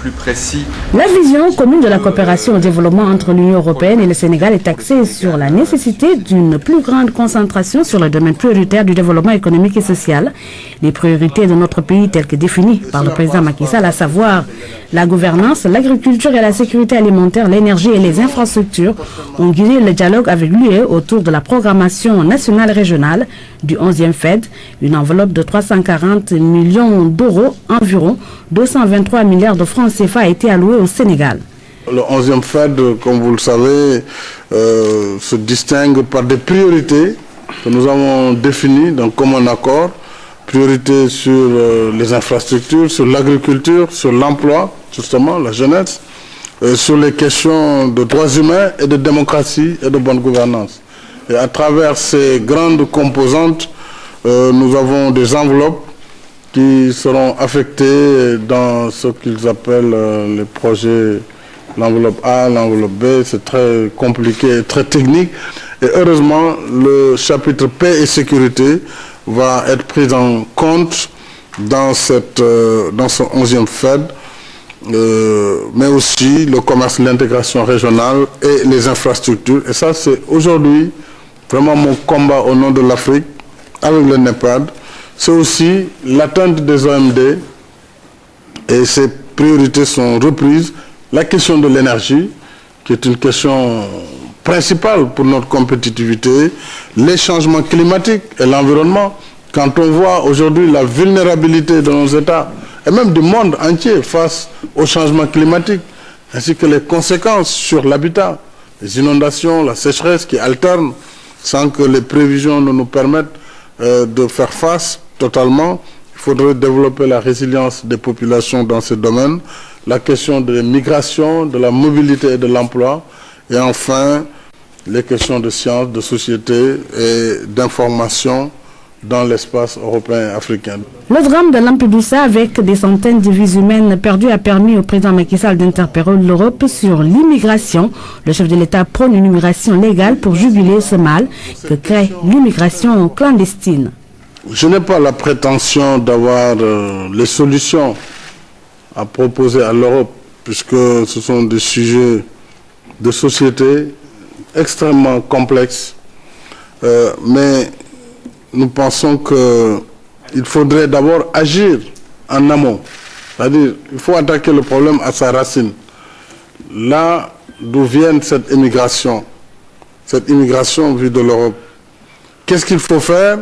plus précis. La vision commune de la coopération au développement entre l'Union européenne et le Sénégal est axée sur la nécessité d'une plus grande concentration sur le domaine prioritaire du développement économique et social. Les priorités de notre pays telles que définies par le président Macky Sall, à savoir la gouvernance, l'agriculture et la sécurité alimentaire, l'énergie et les infrastructures, ont guidé le dialogue avec l'UE autour de la programmation nationale régionale du 11e FED, une enveloppe de 340 millions d'euros, environ 223 milliards de francs CFA a été allouée au Sénégal. Le 11e FED, comme vous le savez, se distingue par des priorités que nous avons définies dans commun accord. Priorité sur les infrastructures, sur l'agriculture, sur l'emploi, justement, la jeunesse, sur les questions de droits humains et de démocratie et de bonne gouvernance. Et à travers ces grandes composantes, nous avons des enveloppes qui seront affectées dans ce qu'ils appellent les projets, l'enveloppe A, l'enveloppe B. C'est très compliqué, très technique. Et heureusement, le chapitre paix et sécurité va être pris en compte dans ce 11e FED, mais aussi le commerce, l'intégration régionale et les infrastructures. Et ça, c'est aujourd'hui vraiment mon combat au nom de l'Afrique avec le NEPAD. C'est aussi l'atteinte des OMD et ces priorités sont reprises. La question de l'énergie, qui est une question principale pour notre compétitivité, les changements climatiques et l'environnement. Quand on voit aujourd'hui la vulnérabilité de nos États et même du monde entier face au changement climatique, ainsi que les conséquences sur l'habitat, les inondations, la sécheresse qui alternent sans que les prévisions ne nous permettent de faire face totalement, il faudrait développer la résilience des populations dans ce domaine, la question des migrations, de la mobilité et de l'emploi, et enfin les questions de sciences, de société et d'information dans l'espace européen et africain. Le drame de Lampedusa, avec des centaines de vies humaines perdues, a permis au président Macky Sall d'interpeller l'Europe sur l'immigration. Le chef de l'État prône une immigration légale pour juguler ce mal que crée l'immigration clandestine. Je n'ai pas la prétention d'avoir les solutions à proposer à l'Europe, puisque ce sont des sujets de société extrêmement complexes, mais nous pensons qu'il faudrait d'abord agir en amont. C'est-à-dire qu'il faut attaquer le problème à sa racine. Là d'où vient cette immigration vue de l'Europe. Qu'est-ce qu'il faut faire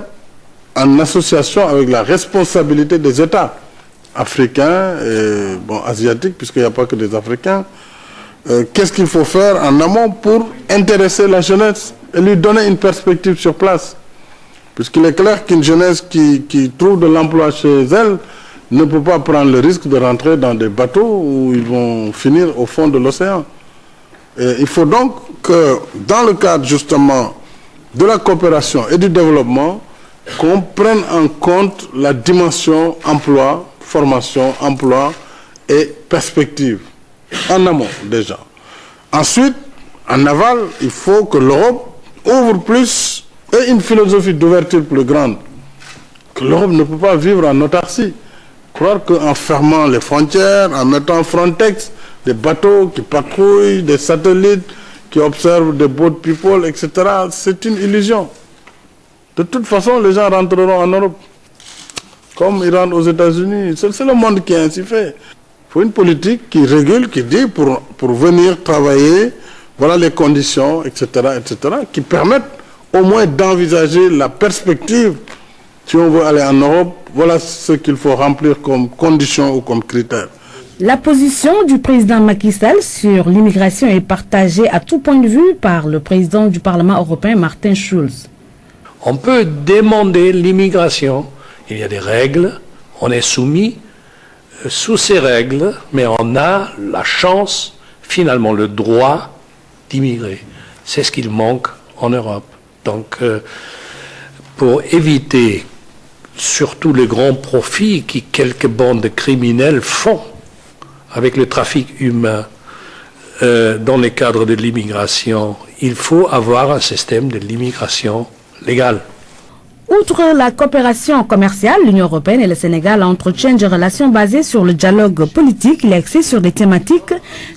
en association avec la responsabilité des États africains et asiatiques, puisqu'il n'y a pas que des Africains. Qu'est-ce qu'il faut faire en amont pour intéresser la jeunesse et lui donner une perspective sur place? Puisqu'il est clair qu'une jeunesse qui trouve de l'emploi chez elle ne peut pas prendre le risque de rentrer dans des bateaux où ils vont finir au fond de l'océan. Il faut donc que, dans le cadre justement de la coopération et du développement, qu'on prenne en compte la dimension emploi, formation, emploi et perspective, en amont déjà. Ensuite, en aval, il faut que l'Europe ouvre plus et une philosophie d'ouverture plus grande. Que l'Europe ne peut pas vivre en autarcie. Croire qu'en fermant les frontières, en mettant Frontex, des bateaux qui patrouillent, des satellites qui observent des boat people, etc., c'est une illusion. De toute façon, les gens rentreront en Europe, comme ils rentrent aux États-Unis. C'est le monde qui est ainsi fait. Il faut une politique qui régule, qui dit pour venir travailler, voilà les conditions, etc., qui permettent au moins d'envisager la perspective. Si on veut aller en Europe, voilà ce qu'il faut remplir comme conditions ou comme critères. La position du président Macky Sall sur l'immigration est partagée à tout point de vue par le président du Parlement européen, Martin Schulz. On peut demander l'immigration. Il y a des règles, on est soumis sous ces règles, mais on a la chance, finalement le droit d'immigrer. C'est ce qu'il manque en Europe. Donc, pour éviter surtout les grands profits que quelques bandes criminelles font avec le trafic humain dans le cadre de l'immigration, il faut avoir un système de l'immigration légale. Outre la coopération commerciale, l'Union européenne et le Sénégal entretiennent des relations basées sur le dialogue politique. Il est axé sur des thématiques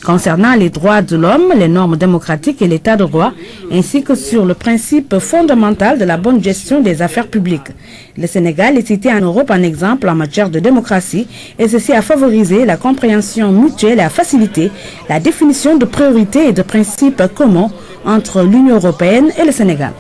concernant les droits de l'homme, les normes démocratiques et l'état de droit, ainsi que sur le principe fondamental de la bonne gestion des affaires publiques. Le Sénégal est cité en Europe en exemple en matière de démocratie, et ceci a favorisé la compréhension mutuelle et a facilité la définition de priorités et de principes communs entre l'Union européenne et le Sénégal.